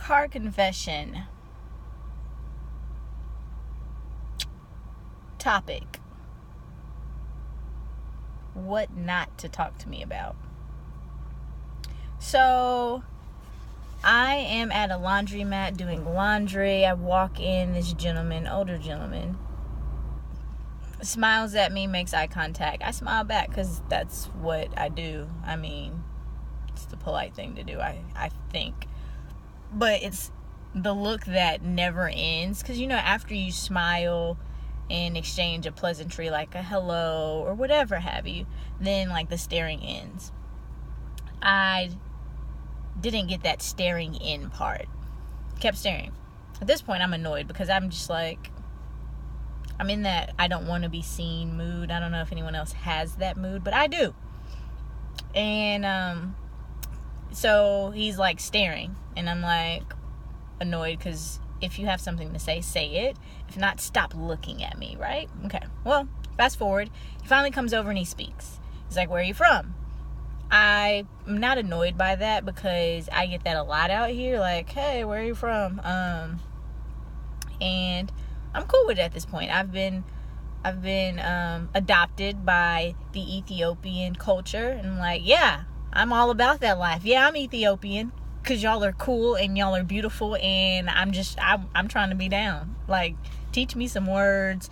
car confession. Topic: what not to talk to me about. So I am at a laundromat doing laundry. I walk in, this gentleman, older gentleman, smiles at me, makes eye contact. I smile back because that's what I do. I mean, it's the polite thing to do, I think. But it's the look that never ends, because, you know, after you smile and exchange a pleasantry like a hello or whatever have you, then like the staring ends. I didn't get that staring in part. Kept staring. At this point I'm annoyed because I'm just like, I'm in that I don't want to be seen mood. I don't know if anyone else has that mood, but I do. And so he's like staring, and I'm like annoyed because if you have something to say it. If not, stop looking at me, right? Okay. Well, fast forward. He finally comes over and he speaks. He's like, where are you from? I'm not annoyed by that because I get that a lot out here. Like, hey, where are you from? And I'm cool with it at this point. I've been adopted by the Ethiopian culture. And I'm like, yeah, I'm all about that life. Yeah, I'm Ethiopian. Because y'all are cool and y'all are beautiful, and I'm trying to be down. Like, teach me some words,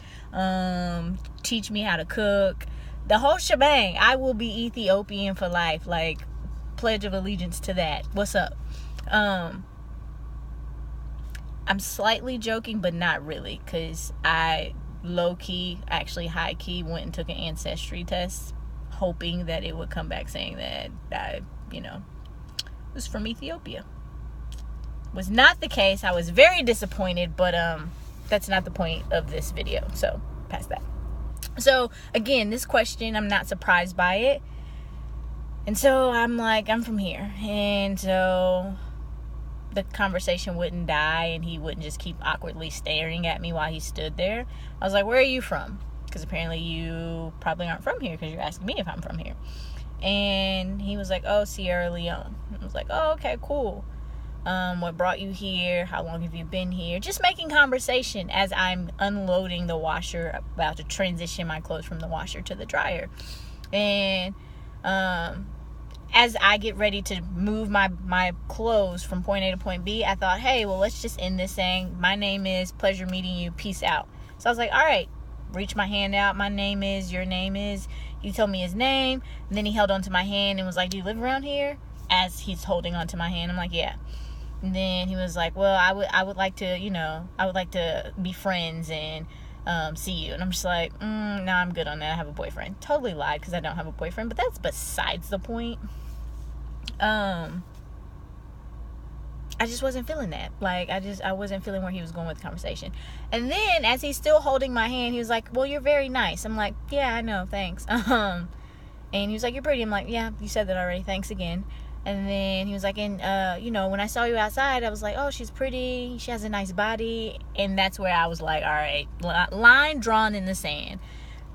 teach me how to cook, the whole shebang. I will be Ethiopian for life. Like, pledge of allegiance to that. What's up? I'm slightly joking, but not really, because I low-key, actually high-key, went and took an ancestry test, hoping that it would come back saying that I, was from Ethiopia. Was not the case. I was very disappointed, but that's not the point of this video, so past that. So again, this question, I'm not surprised by it, and so I'm like, I'm from here, and so the conversation wouldn't die and he wouldn't just keep awkwardly staring at me while he stood there. I was like, where are you from? Because apparently you probably aren't from here because you're asking me if I'm from here. And he was like, oh, Sierra Leone. I was like, oh, okay, cool. What brought you here? How long have you been here? Just making conversation as I'm unloading the washer, about to transition my clothes from the washer to the dryer. And as I get ready to move my clothes from point A to point B, I thought, hey, well, let's just end this saying, my name is, pleasure meeting you, peace out. So I was like, all right, reach my hand out, my name is, your name is. He told me his name, and then he held onto my hand and was like, do you live around here? As he's holding onto my hand, I'm like, yeah. And then he was like, well, I would like to, I would like to be friends and see you. And I'm just like, no, I'm good on that. I have a boyfriend. Totally lied because I don't have a boyfriend, but that's besides the point. I just wasn't feeling that. Like, I wasn't feeling where he was going with the conversation. And then as he's still holding my hand, he was like, well, you're very nice. I'm like, yeah, I know, thanks. And he was like, you're pretty. I'm like, yeah, you said that already, thanks again. And then he was like, and when I saw you outside, I was like, oh, she's pretty, she has a nice body. And that's where I was like, all right, line drawn in the sand.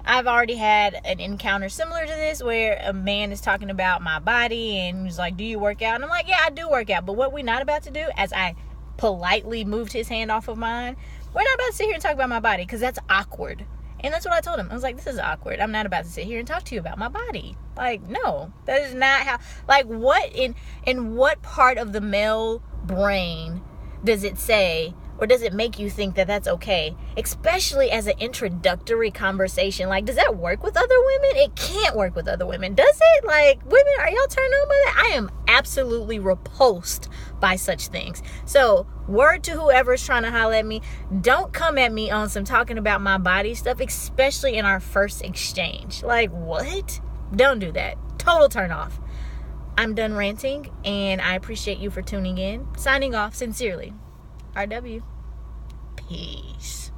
I've already had an encounter similar to this where a man is talking about my body and he's like, do you work out? And I'm like, yeah, I do work out. But what we're not about to do, as I politely moved his hand off of mine, we're not about to sit here and talk about my body because that's awkward. And that's what I told him. I was like, this is awkward. I'm not about to sit here and talk to you about my body. Like, no, that is not how, like, what in what part of the male brain does it say, or does it make you think that that's okay? Especially as an introductory conversation. Like, does that work with other women? It can't work with other women. Does it? Like, women, are y'all turned on by that? I am absolutely repulsed by such things. So, word to whoever's trying to holler at me, don't come at me on some talking about my body stuff, especially in our first exchange. Like, what? Don't do that. Total turn off. I'm done ranting, and I appreciate you for tuning in. Signing off sincerely. RW. Peace.